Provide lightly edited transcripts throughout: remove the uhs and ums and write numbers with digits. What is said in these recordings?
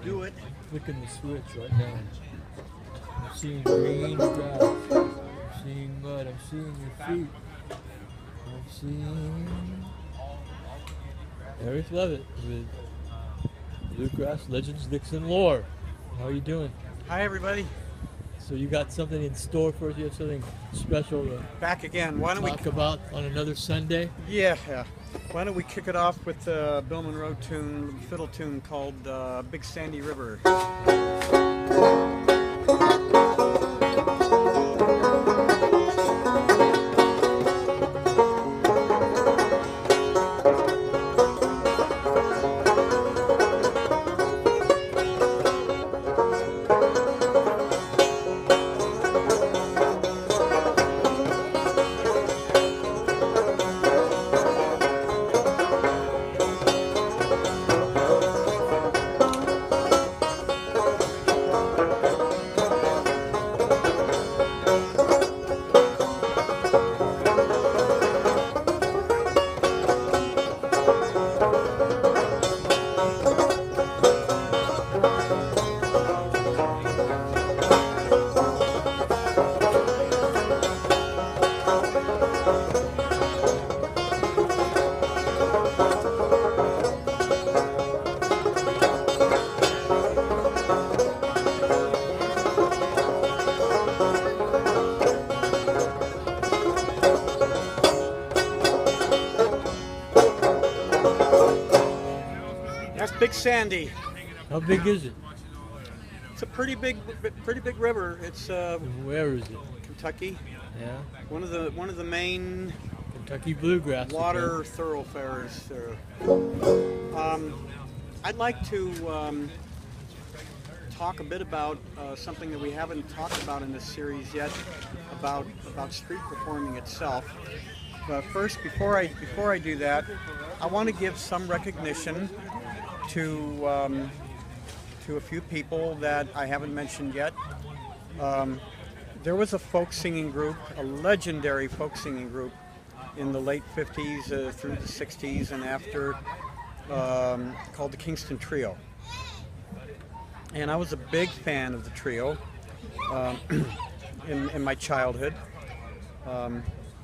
do it. Flicking the switch right now. I'm seeing green grass. I'm seeing mud. I'm seeing your feet. I'm seeing Aric Leavitt with Bluegrass Legends Dixon Lore. How are you doing? Hi, everybody. So you got something in store for us? You have something special to Back again. Why don't we talk about on another Sunday? Yeah. Why don't we kick it off with a Bill Monroe tune, fiddle tune called Big Sandy River. Big Sandy. How big is it? It's a pretty big river. It's where is it? Kentucky. Yeah. One of the main Kentucky bluegrass water thoroughfares. I'd like to talk a bit about something that we haven't talked about in this series yet, about street performing itself. But first, before I do that, I want to give some recognition to a few people that I haven't mentioned yet. There was a folk singing group, a legendary folk singing group in the late 50s through the 60s and after, called the Kingston Trio. And I was a big fan of the trio in my childhood.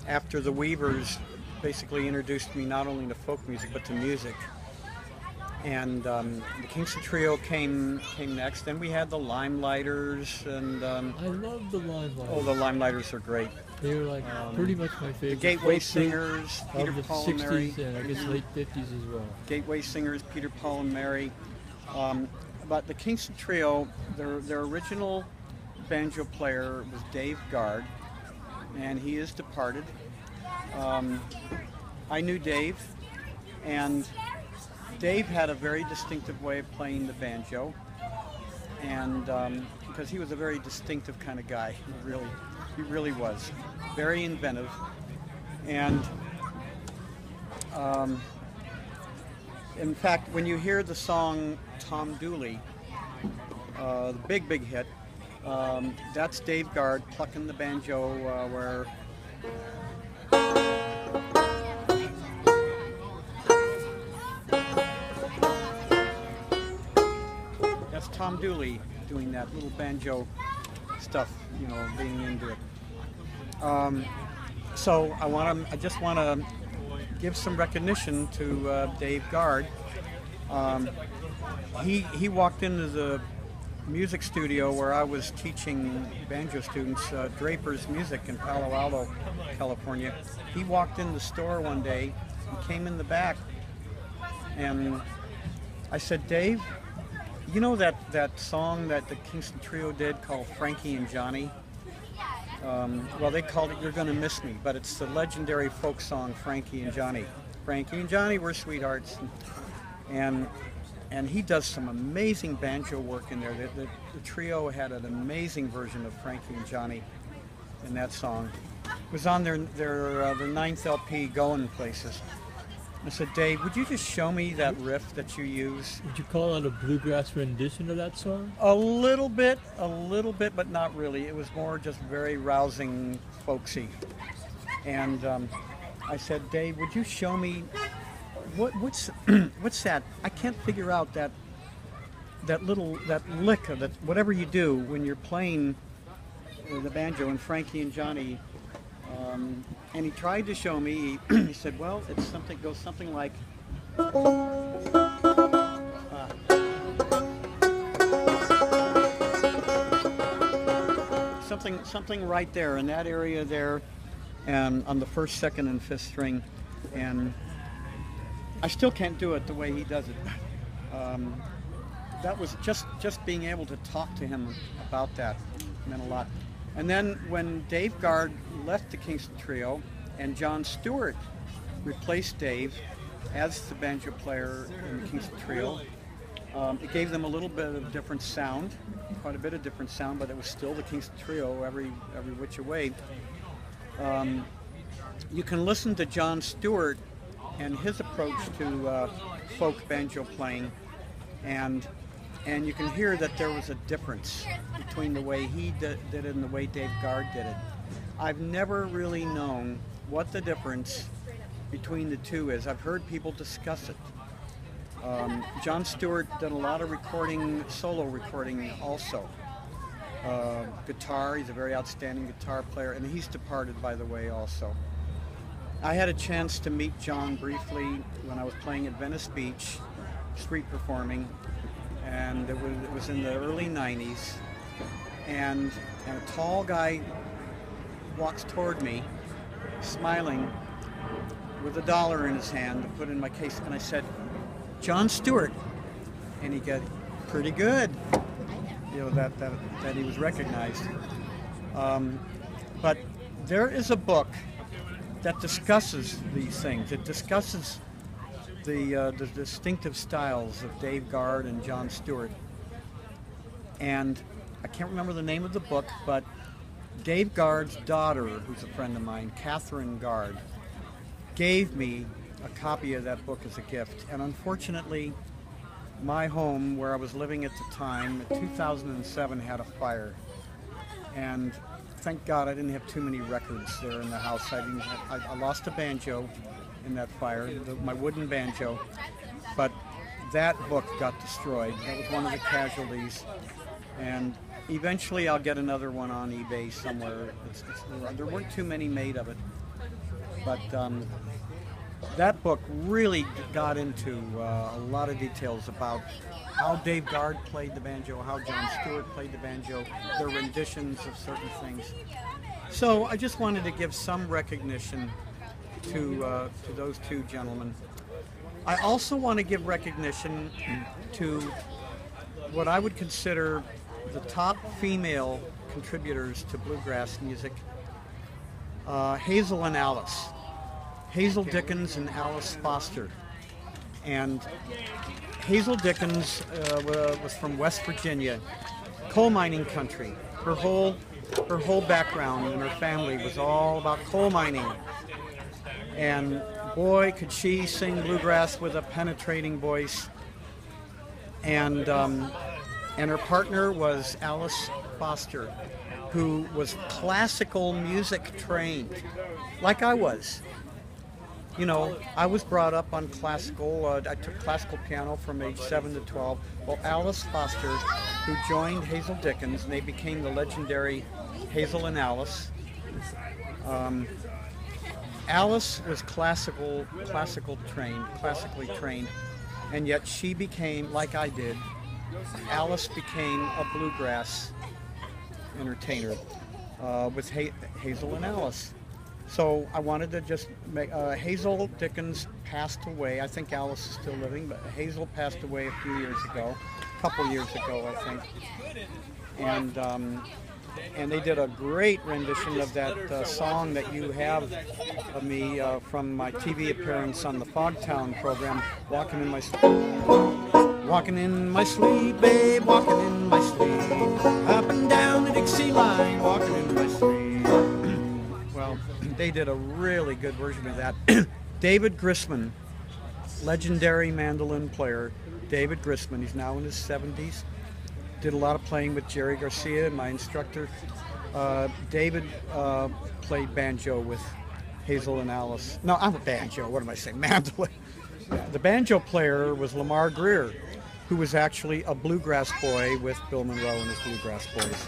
After the Weavers basically introduced me not only to folk music but to music. And the Kingston Trio came next. Then we had the Limelighters, and I love the Limelighters. Oh, the Limelighters are great. They were like pretty much my favorite. The Gateway Singers, Peter, of the Paul, 60s and Mary. And I guess late 50s as well. Gateway Singers, Peter, Paul, and Mary. But the Kingston Trio, their original banjo player was Dave Guard, and he is departed. I knew Dave, and Dave had a very distinctive way of playing the banjo, and because he was a very distinctive kind of guy, he really was very inventive. And in fact, when you hear the song Tom Dooley, the big hit, that's Dave Guard plucking the banjo where Tom Dooley doing that little banjo stuff, being into it. So I just want to give some recognition to Dave Guard. He walked into the music studio where I was teaching banjo students, Draper's Music in Palo Alto, California. He walked in the store one day and came in the back, and I said, Dave, you know that song that the Kingston Trio did called Frankie and Johnny? Well, they called it You're Gonna Miss Me, but it's the legendary folk song Frankie and Johnny. Frankie and Johnny were sweethearts. And he does some amazing banjo work in there. The trio had an amazing version of Frankie and Johnny in that song. It was on their 9th LP, Going Places. I said, Dave, would you just show me that riff that you use? Would you call it a bluegrass rendition of that song? A little bit, but not really. It was more just very rousing, folksy. And I said, Dave, would you show me what's what's that? I can't figure out that that lick of that whatever you do when you're playing the banjo, and Frankie and Johnny, and he tried to show me. He said, "Well, it's something goes something like." Something right there in that area there, and on the first, second, and fifth string, and I still can't do it the way he does it. That was just being able to talk to him about that meant a lot. And then when Dave Guard left the Kingston Trio and John Stewart replaced Dave as the banjo player in the Kingston Trio, it gave them a little bit of different sound, quite a bit of different sound, but it was still the Kingston Trio every which way. You can listen to John Stewart and his approach to folk banjo playing, and you can hear that there was a difference between the way he did it and the way Dave Guard did it. I've never really known what the difference between the two is. I've heard people discuss it. John Stewart did a lot of recording, solo recording also. Guitar, he's a very outstanding guitar player, and he's departed, by the way, also. I had a chance to meet John briefly when I was playing at Venice Beach, street performing, and it was in the early 90s, and a tall guy walks toward me, smiling, with $1 in his hand to put in my case, and I said, "John Stewart," and he got pretty good, you know, that he was recognized. But there is a book that discusses these things. It discusses the distinctive styles of Dave Guard and John Stewart. And I can't remember the name of the book, but Dave Guard's daughter, who's a friend of mine, Catherine Guard, gave me a copy of that book as a gift. And unfortunately, my home, where I was living at the time, in 2007, had a fire. And thank God I didn't have too many records there in the house. I lost a banjo in that fire, my wooden banjo, but that book got destroyed. That was one of the casualties. And eventually I'll get another one on eBay somewhere. There weren't too many made of it. But that book really got into a lot of details about how Dave Guard played the banjo, how John Stewart played the banjo, their renditions of certain things. So I just wanted to give some recognition to those two gentlemen. I also want to give recognition to what I would consider the top female contributors to bluegrass music, Hazel and Alice. Hazel Dickens and Alice Foster. And Hazel Dickens was from West Virginia, coal mining country. Her whole background and her family was all about coal mining. And boy, could she sing bluegrass with a penetrating voice. And her partner was Alice Foster, who was classical music trained, like I was. You know, I was brought up on classical. I took classical piano from age 7 to 12. Well, Alice Foster, who joined Hazel Dickens, and they became the legendary Hazel and Alice. Alice was classically trained, and yet she became, like I did, Alice became a bluegrass entertainer with Hazel and Alice. So I wanted to just make, Hazel Dickens passed away. I think Alice is still living, but Hazel passed away a few years ago, a couple years ago, I think. And they did a great rendition of that song that you have of me from my TV appearance on the Fogtown program, Walking in My Sleep. Walking in my sleep, babe, walking in my sleep. Up and down the Dixie line, walking in my sleep. Well, they did a really good version of that. David Grisman, legendary mandolin player, David Grisman, he's now in his 70s. Did a lot of playing with Jerry Garcia, my instructor. David played banjo with Hazel and Alice. No, I'm a banjo, what am I saying, mandolin. The banjo player was Lamar Greer, who was actually a bluegrass boy with Bill Monroe and his Bluegrass Boys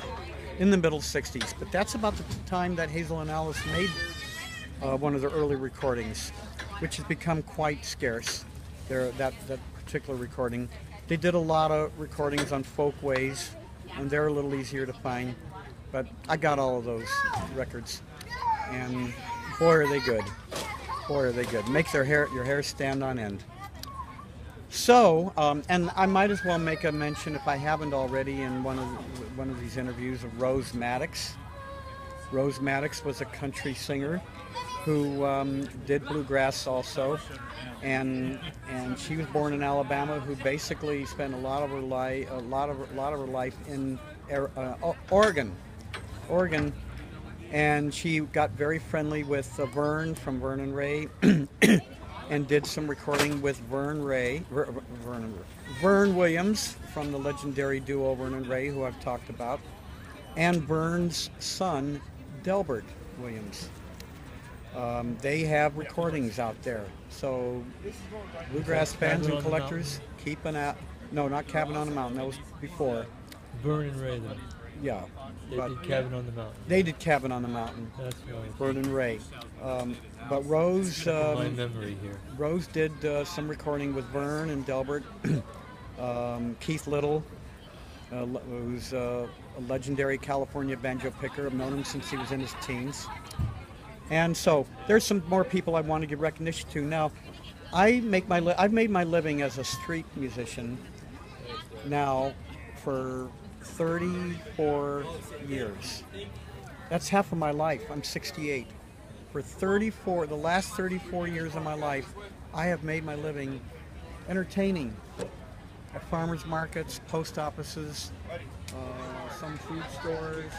in the middle 60s. But that's about the time that Hazel and Alice made one of their early recordings, which has become quite scarce. That particular recording. They did a lot of recordings on folkways, and they're a little easier to find. But I got all of those records, and boy are they good. Boy are they good. Make your hair stand on end. So, and I might as well make a mention, if I haven't already, in one of these interviews, of Rose Maddox. Rose Maddox was a country singer who did bluegrass also, and she was born in Alabama, who basically spent a lot of her life in Oregon, and she got very friendly with Vern from Vern and Ray, and did some recording with Vern Williams from the legendary duo Vern and Ray, who I've talked about, and Vern's son Delbert Williams. They have recordings out there, so bluegrass fans and collectors, keep an eye. No, not Cabin on the Mountain. That was before. Vern and Ray, then. Yeah. They did Cabin on the Mountain. They did Cabin on the Mountain. That's right. Vern and Ray. But Rose. My memory here. Rose did some recording with Vern and Delbert. Keith Little, who's a legendary California banjo picker. I've known him since he was in his teens. And so there's some more people I want to give recognition to. Now, I've made my living as a street musician now for 34 years. That's half of my life. I'm 68. For the last 34 years of my life, I have made my living entertaining at farmers markets, post offices, some food stores,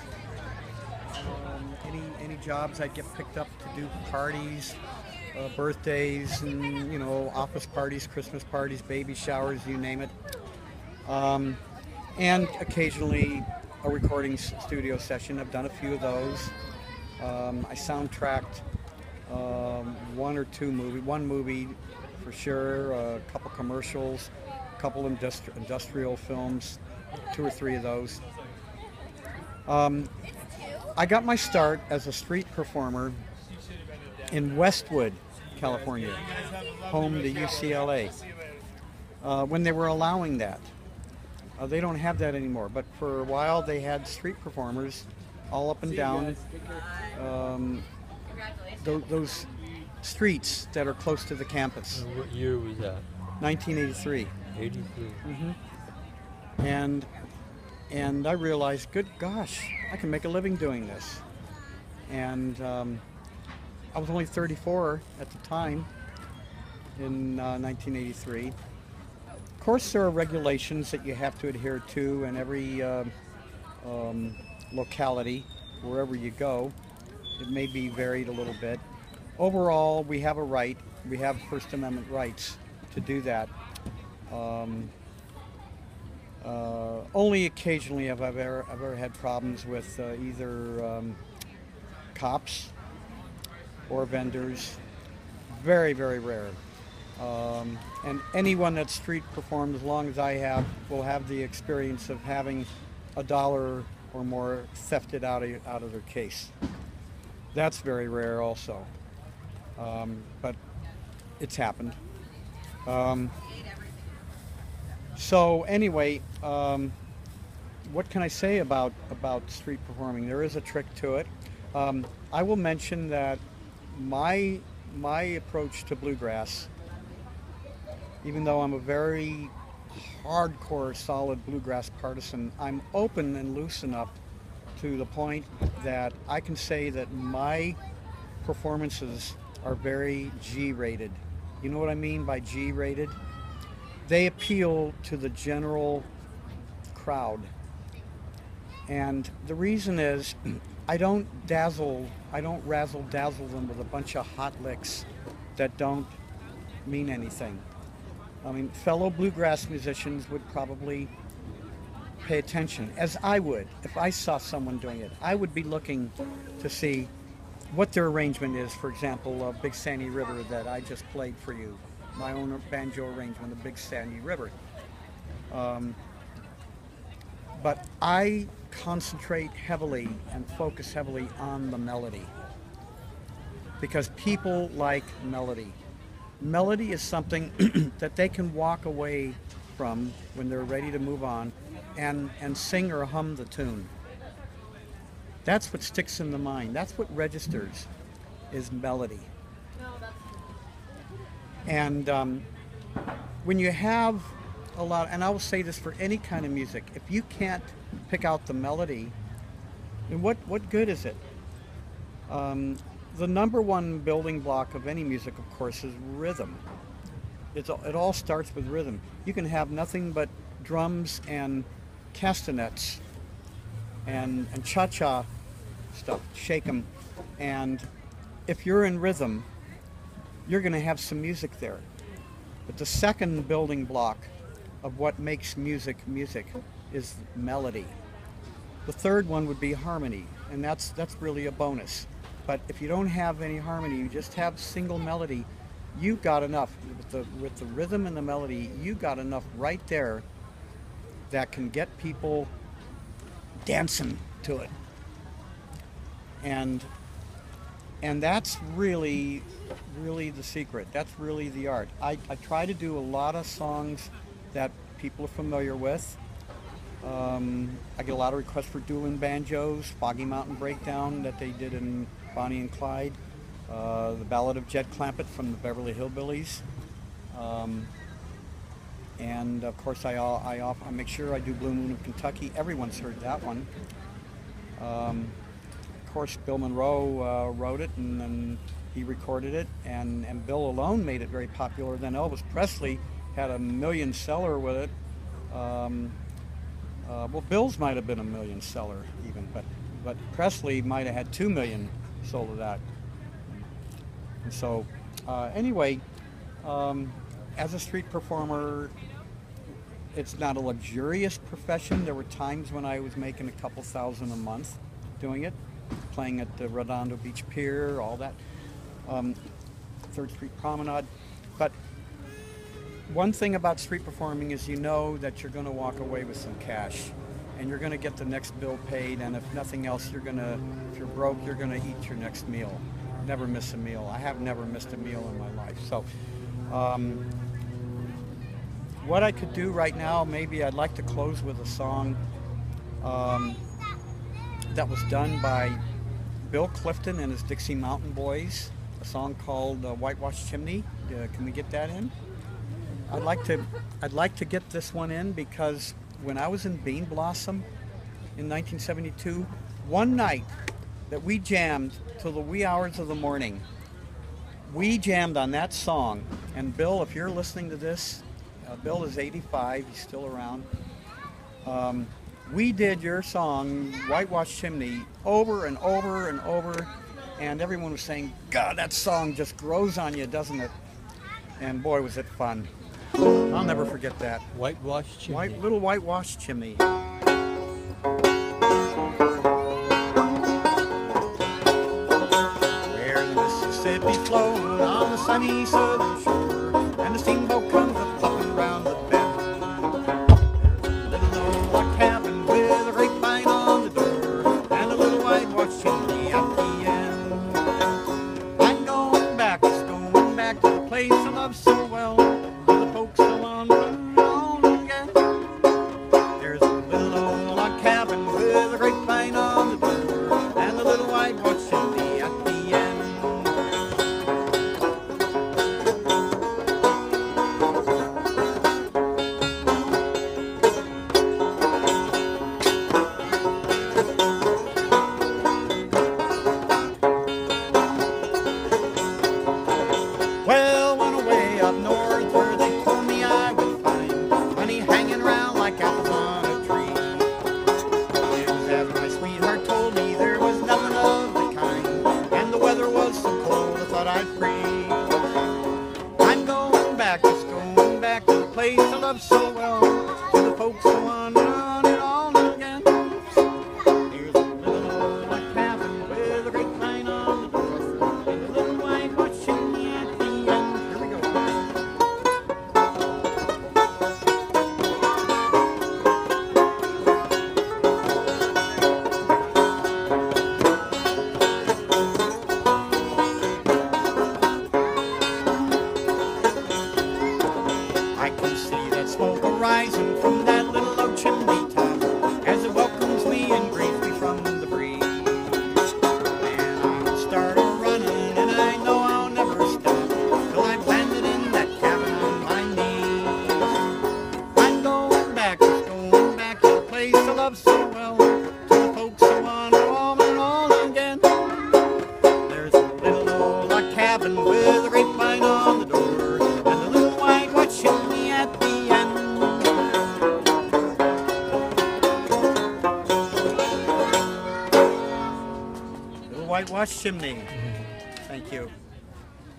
any jobs I get picked up to do parties, birthdays, and office parties, Christmas parties, baby showers, you name it. And occasionally a recording studio session. I've done a few of those. I soundtracked one movie for sure, a couple commercials, a couple industrial films, 2 or 3 of those. I got my start as a street performer in Westwood, California, home to UCLA, when they were allowing that. They don't have that anymore, but for a while they had street performers all up and down those streets that are close to the campus. What year was that? 1983. 83. Mm-hmm. And I realized, good gosh, I can make a living doing this. And I was only 34 at the time in 1983. Of course, there are regulations that you have to adhere to in every locality, wherever you go. It may be varied a little bit. Overall, we have a right, we have First Amendment rights to do that. Only occasionally have I've ever had problems with either cops or vendors. Very, very rare. And anyone that street performed, as long as I have, will have the experience of having $1 or more thefted out of their case. That's very rare also. But it's happened. So anyway, what can I say about street performing? There is a trick to it. I will mention that my approach to bluegrass, even though I'm a very hardcore, solid bluegrass partisan, I'm open and loose enough to the point that I can say that my performances are very G-rated. You know what I mean by G-rated? They appeal to the general crowd. And the reason is, I don't razzle-dazzle them with a bunch of hot licks that don't mean anything. I mean, fellow bluegrass musicians would probably pay attention, as I would. If I saw someone doing it, I would be looking to see what their arrangement is. For example, Big Sandy River that I just played for you, my own banjo arrangement of Big Sandy River. But I concentrate heavily and focus heavily on the melody because people like melody. Melody is something that they can walk away from when they're ready to move on and sing or hum the tune. That's what sticks in the mind. That's what registers, is melody. And when you have a lot, and I will say this for any kind of music, if you can't pick out the melody, then what good is it? The number one building block of any music, of course, is rhythm. It all starts with rhythm. You can have nothing but drums and castanets and cha-cha stuff, shake them, and if you're in rhythm, you're going to have some music there. But the second building block of what makes music is melody. The third one would be harmony, and that's really a bonus. But if you don't have any harmony, you just have single melody, you've got enough. With the rhythm and the melody, you got enough right there that can get people dancing to it. And that's really the secret. That's really the art. I try to do a lot of songs that people are familiar with. I get a lot of requests for dueling banjos, Foggy Mountain Breakdown that they did in Bonnie and Clyde, the Ballad of Jed Clampett from the Beverly Hillbillies, and of course I make sure I do Blue Moon of Kentucky. Everyone's heard that one. Of course, Bill Monroe wrote it, and then he recorded it, and Bill alone made it very popular. Then Elvis Presley had a million seller with it. Well, Bill's might have been a million seller even, but Presley might have had 2 million sold of that. And so, anyway, as a street performer, it's not a luxurious profession. There were times when I was making a couple thousand a month doing it, playing at the Redondo Beach Pier, all that, 3rd Street Promenade. But one thing about street performing is you know that you're going to walk away with some cash, and you're going to get the next bill paid, and if nothing else, if you're broke, you're going to eat your next meal. Never miss a meal. I have never missed a meal in my life. So what I could do right now, maybe I'd like to close with a song that was done by Bill Clifton and his Dixie Mountain Boys, a song called Whitewash Chimney. Can we get that in? I'd like to get this one in because when I was in Bean Blossom in 1972, one night that we jammed till the wee hours of the morning, we jammed on that song. And Bill, if you're listening to this, Bill is 85, he's still around. We did your song, Whitewash Chimney, over and over and over, and everyone was saying, God, that song just grows on you, doesn't it? And boy, was it fun. I'll never forget that. Whitewash Chimney. Little whitewash chimney. Where the Mississippi flowed on the sunny southern shore, and the steamboat comes a-puffing round the bend. There's a little log cabin with a grapevine on the door, and a little whitewash chimney at the end. I'm going back to the place I love so well. Folks come on, run on again. There's a little old log cabin with a grapevine on the door, and a little whitewash chimney at the end. Well, went away up north where they told me I would find honey hanging around like apples on a tree. rising from that little old chimney top as it welcomes me and greets me from the breeze. And I'll start running, and I know I'll never stop till I've landed in that cabin on my knees. I'm going back to the place I love so well, to the folks who want to home and home again. There's a little old log cabin with a grapevine on the door, and a little white chimney at the end. Little whitewash chimney. Thank you.